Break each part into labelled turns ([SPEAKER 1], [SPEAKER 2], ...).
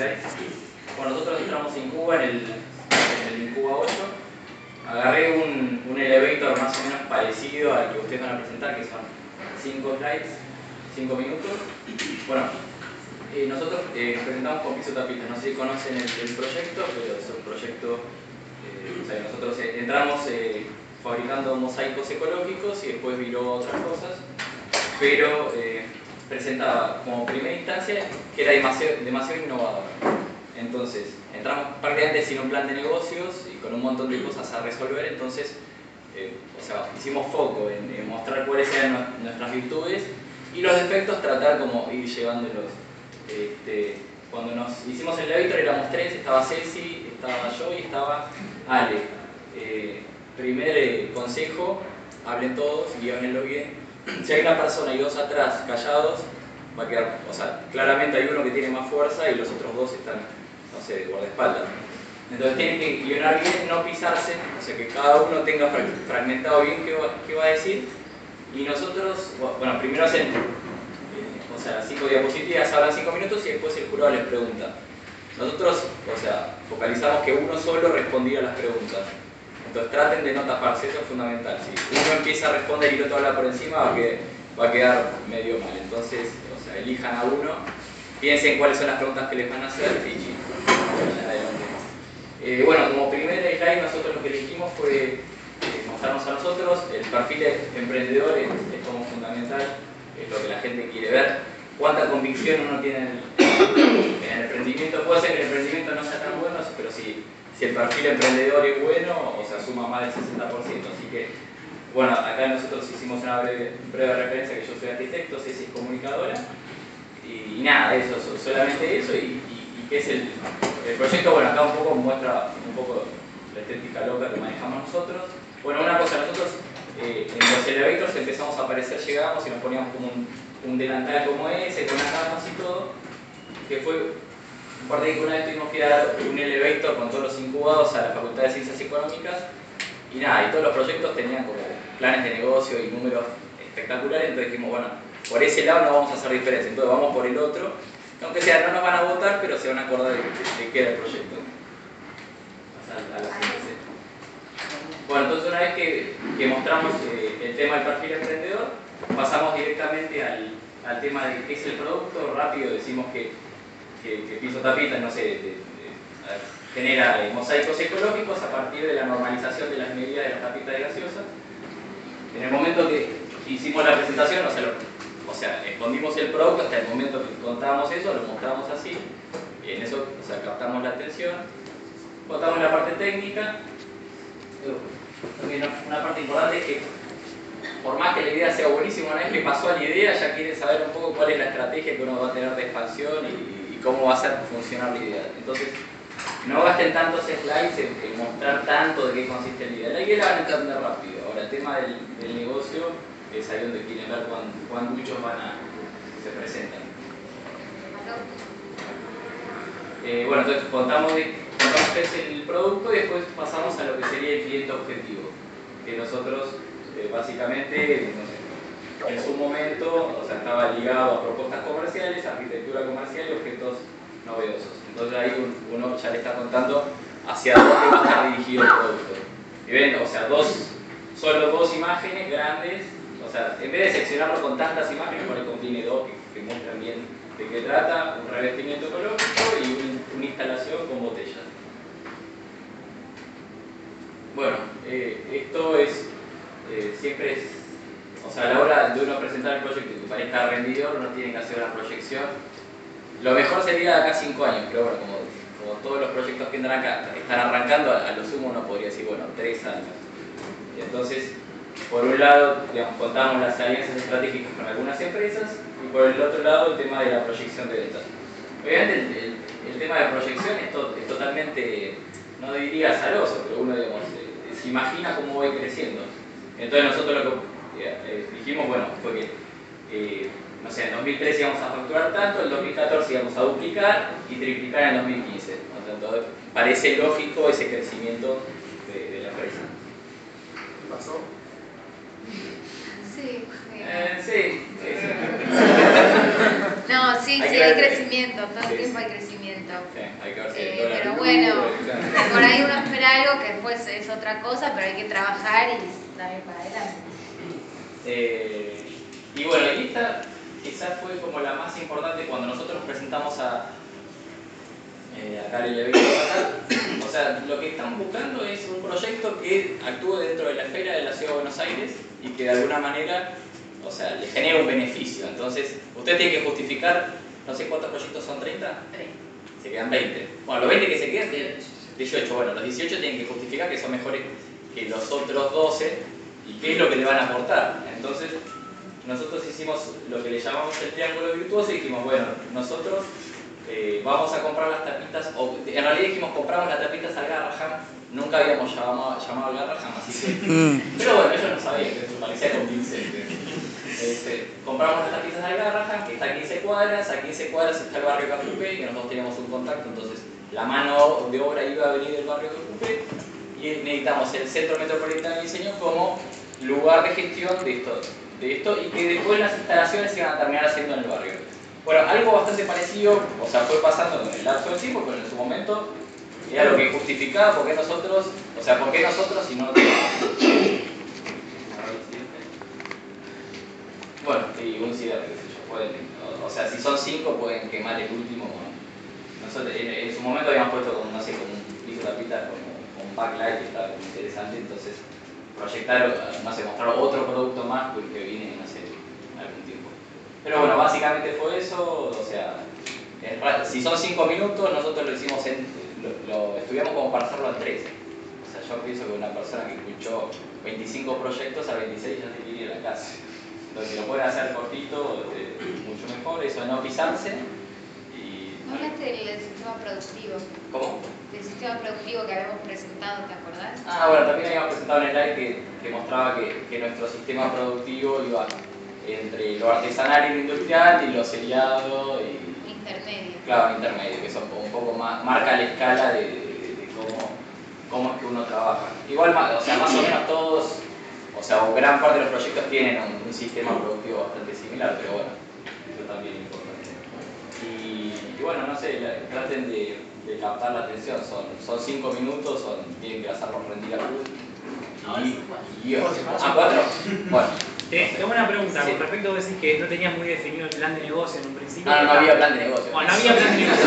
[SPEAKER 1] slides. Bueno, nosotros entramos en Incuba, en el Incuba 8. Agarré un elevator más o menos parecido al que ustedes van a presentar, que son 5 slides, 5 minutos. Bueno, nosotros presentamos con piso tapita. No sé si conocen el proyecto, pero es un proyecto, o sea, nosotros entramos fabricando mosaicos ecológicos y después viró a otras cosas, pero presentaba como primera instancia que era demasiado innovador. Entonces, entramos prácticamente sin un plan de negocios y con un montón de cosas a resolver. Entonces, o sea, hicimos foco en mostrar cuáles eran nuestras virtudes y los defectos, tratar como ir llevándolos. Cuando nos hicimos el elevator éramos 3, estaba Ceci, estaba yo y estaba Ale. Primer consejo, hablen todos y háblenlo bien. Si hay una persona y 2 atrás callados, va a quedar, o sea, claramente hay uno que tiene más fuerza y los otros 2 están, no sé, de guardaespaldas. Entonces tienen que guionar bien, no pisarse, o sea, que cada uno tenga fragmentado bien qué va a decir. Y nosotros, bueno, primero hacen, o sea, 5 diapositivas, hablan 5 minutos y después el jurado les pregunta. Nosotros, o sea, focalizamos que uno solo respondiera a las preguntas. Entonces traten de no taparse, eso es fundamental. Si uno empieza a responder y el otro habla por encima, va a quedar medio mal. Entonces, o sea, elijan a uno, piensen cuáles son las preguntas que les van a hacer y adelante. Bueno, como primer slide nosotros lo que elegimos fue mostrarnos a nosotros. El perfil de emprendedor es como fundamental, es lo que la gente quiere ver. Cuánta convicción uno tiene en el emprendimiento. Puede ser que el emprendimiento no sea tan bueno, pero si el perfil emprendedor es bueno, o sea, suma más del 60%. Así que, bueno, acá nosotros hicimos una breve referencia que yo soy arquitecto, Ceci es comunicadora. Y nada, eso, solamente eso. Y qué es el proyecto. Bueno, acá un poco muestra un poco la estética loca que manejamos nosotros. Bueno, una cosa, nosotros en los elevators empezamos a aparecer, llegábamos y nos poníamos como un delantal como ese, con las camas y todo, que fue un par de días que una vez tuvimos que ir a dar un elevator con todos los incubados a la Facultad de Ciencias Económicas y nada, y todos los proyectos tenían como planes de negocio y números espectaculares. Entonces dijimos, bueno, por ese lado no vamos a hacer diferencia, entonces vamos por el otro, que aunque sea no nos van a votar, pero se van a acordar de qué era el proyecto. A la siguiente. Bueno, entonces una vez que mostramos el tema del perfil emprendedor, pasamos directamente al tema de qué es el producto. Rápido decimos que Piso Tapita, no sé, genera mosaicos ecológicos a partir de la normalización de las medidas de las tapitas de gaseosa. En el momento que hicimos la presentación, o sea, escondimos el producto hasta el momento que contábamos eso, lo mostramos así, y en eso, o sea, captamos la atención, contamos la parte técnica. Una parte importante es que, por más que la idea sea buenísima, una vez que pasó a la idea, ya quieren saber un poco cuál es la estrategia que uno va a tener de expansión y cómo va a hacer funcionar la idea. Entonces, no gasten tantos slides en mostrar tanto de qué consiste la idea. La idea la van a entender rápido. Ahora, el tema del negocio es ahí donde quieren ver cuán muchos se presentan. Bueno, entonces contamos qué es el producto y después pasamos a lo que sería el cliente objetivo, que nosotros básicamente, no sé, en su momento, o sea, estaba ligado a propuestas comerciales, arquitectura comercial y objetos novedosos. Entonces ahí uno ya le está contando hacia dónde va a estar dirigido el producto. Y ven, o sea, solo 2 imágenes grandes, o sea, en vez de seccionarlo con tantas imágenes, por ahí contiene 2 que muestran bien de qué trata, un revestimiento ecológico y una instalación con botellas. Bueno, esto es, siempre es, o sea, a la hora de uno presentar el proyecto y que parezca rendidor, uno tiene que hacer una proyección. Lo mejor sería de acá 5 años, pero bueno, como todos los proyectos que entran acá están arrancando, a lo sumo uno podría decir, bueno, 3 años. Y entonces, por un lado, digamos, contamos las alianzas estratégicas con algunas empresas y por el otro lado el tema de la proyección de ventas. Obviamente el tema de proyección es totalmente, no diría azaroso, pero uno, digamos, se imagina cómo va creciendo. Entonces nosotros lo que dijimos, bueno, fue que no sé, en 2013 íbamos a facturar tanto, en 2014 íbamos a duplicar y triplicar en 2015. Entonces, parece lógico ese crecimiento de la empresa.
[SPEAKER 2] ¿Qué pasó?
[SPEAKER 3] Sí.
[SPEAKER 1] Sí.
[SPEAKER 3] No, No, sí,
[SPEAKER 1] Hay
[SPEAKER 3] sí,
[SPEAKER 1] que
[SPEAKER 3] hay
[SPEAKER 1] ver-
[SPEAKER 3] crecimiento, todo
[SPEAKER 1] sí,
[SPEAKER 3] el tiempo
[SPEAKER 1] sí.
[SPEAKER 3] hay crecimiento.
[SPEAKER 1] Sí, hay que ver si el dólar
[SPEAKER 3] Pero
[SPEAKER 1] blue,
[SPEAKER 3] bueno,
[SPEAKER 1] claro.
[SPEAKER 3] por ahí uno espera algo que después es otra cosa, pero hay que trabajar y darle para adelante.
[SPEAKER 1] Y bueno, y esta quizás fue como la más importante cuando nosotros presentamos a acá el evento acá. O sea, lo que estamos buscando es un proyecto que actúe dentro de la esfera de la Ciudad de Buenos Aires y que de alguna manera, o sea, le genere un beneficio. Entonces, usted tiene que justificar, no sé cuántos proyectos son, 30, se quedan 20. Bueno, los 20 que se quedan, 18. Bueno, los 18 tienen que justificar que son mejores que los otros 12 y qué es lo que le van a aportar. Entonces, nosotros hicimos lo que le llamamos el triángulo virtuoso y dijimos, bueno, nosotros vamos a comprar las tapitas, o en realidad dijimos compramos las tapitas al Garraham, nunca habíamos llamado al Garraham, así que... Pero bueno, ellos no sabían que eso parecía convincente. Compramos las tapitas al Garraham, que está a 15 cuadras, a 15 cuadras está el barrio Cafupé, que nosotros teníamos un contacto, entonces la mano de obra iba a venir del barrio Cafupé y necesitamos el Centro Metropolitano de Diseño como lugar de gestión de esto y que después las instalaciones se iban a terminar haciendo en el barrio. Bueno, algo bastante parecido, o sea, fue pasando en el lapso del tiempo, pero en su momento era lo que justificaba por qué nosotros, o sea, por qué nosotros y no otros. Bueno, sí, un cierre, qué sé yo, pueden, o sea, si son 5 pueden quemar el último. Nosotros en su momento habíamos puesto como, no sé, como un piso de tapita con un backlight que estaba como interesante, entonces proyectar, no sé, mostrar otro producto más pues, que viene, no sé, algún tiempo. Pero bueno, básicamente fue eso, o sea, si son 5 minutos, nosotros lo hicimos lo estudiamos como para hacerlo en 3. O sea, yo pienso que una persona que escuchó 25 proyectos a 26 ya se quiere ir a la casa. Entonces, si lo pueden hacer cortito, mucho mejor, eso de no pisarse.
[SPEAKER 3] ¿No hablaste del sistema productivo?
[SPEAKER 1] ¿Cómo?
[SPEAKER 3] Del sistema productivo que habíamos presentado, ¿te acordás?
[SPEAKER 1] Ah, bueno, también habíamos presentado un slide que mostraba que nuestro sistema productivo iba entre lo artesanal y lo industrial y lo seriado y...
[SPEAKER 3] Intermedio.
[SPEAKER 1] Claro, intermedio, que son un poco más, marca la escala de cómo es que uno trabaja. Igual, o sea, más o menos todos, o sea, o gran parte de los proyectos tienen un sistema productivo bastante similar, pero bueno, eso también es importante. Y bueno, no sé, traten de captar la atención, son 5 minutos, tienen que hacerlos rendir a full. ¿Ah, 4? Bueno.
[SPEAKER 4] Tengo una pregunta,
[SPEAKER 1] Sí.
[SPEAKER 4] con respecto a decir que no tenías muy definido el plan de negocio en un principio.
[SPEAKER 1] No había plan de negocio.
[SPEAKER 4] Bueno, no había plan de negocio.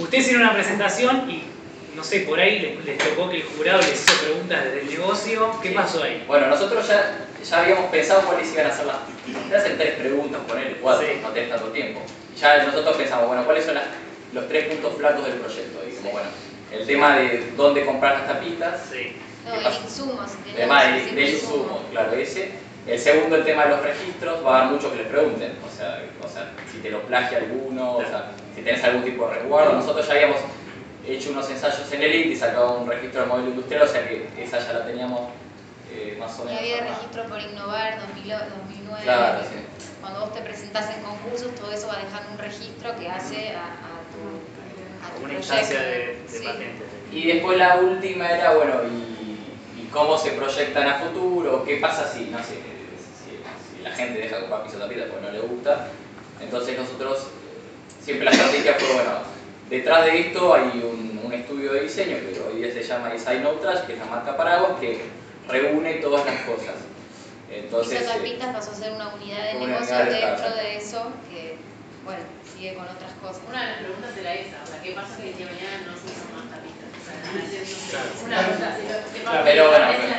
[SPEAKER 4] Ustedes hicieron una presentación y, no sé, por ahí les tocó que el jurado les hizo preguntas desde el negocio. ¿Qué pasó ahí?
[SPEAKER 1] Bueno, nosotros ya habíamos pensado cuáles iban a ser las... Te hacen 3 preguntas, poner 4,
[SPEAKER 4] Sí.
[SPEAKER 1] no tenés tanto tiempo. Ya nosotros pensamos, bueno, ¿cuáles son los 3 puntos flacos del proyecto? Y como, bueno, el tema de dónde comprar las tapitas.
[SPEAKER 4] Sí.
[SPEAKER 3] No, el insumo, si
[SPEAKER 1] El tema del insumo, claro, ese. El segundo, el tema de los registros, va a haber muchos que les pregunten, o sea si te lo plagia alguno, o sea, si tenés algún tipo de resguardo. Nosotros ya habíamos hecho unos ensayos en el INT y sacado un registro del modelo industrial, o sea que esa ya la teníamos más o
[SPEAKER 3] Y
[SPEAKER 1] menos.
[SPEAKER 3] había
[SPEAKER 1] armada.
[SPEAKER 3] registro por innovar 2009.
[SPEAKER 1] Claro, sí.
[SPEAKER 3] Cuando vos te presentás en concursos, todo eso va dejando un registro que hace a tu
[SPEAKER 4] Una
[SPEAKER 3] proyecto.
[SPEAKER 4] instancia de
[SPEAKER 3] Sí.
[SPEAKER 4] patentes.
[SPEAKER 1] Y después la última era, bueno, y cómo se proyectan a futuro, qué pasa si, no sé, si la gente deja de comprar piso de tapita porque no le gusta. Entonces nosotros, siempre la estrategia fue, bueno, detrás de esto hay un estudio de diseño que hoy día se llama Design No Trash, que es la marca Paragon, que reúne todas las cosas. Entonces,
[SPEAKER 3] Piso Tapitas pasó a ser una unidad de
[SPEAKER 1] una
[SPEAKER 3] negocio
[SPEAKER 1] unidad de
[SPEAKER 3] dentro
[SPEAKER 1] trabajo.
[SPEAKER 3] de eso, que, bueno, sigue con otras cosas.
[SPEAKER 5] Una de las preguntas era esa, o sea, ¿qué pasa si el día de mañana no se usan más tapitas? O sea, la gente no sé,
[SPEAKER 4] Claro.
[SPEAKER 5] una pregunta así, ¿qué pasa
[SPEAKER 1] Pero
[SPEAKER 5] si
[SPEAKER 1] bueno,
[SPEAKER 5] aparece la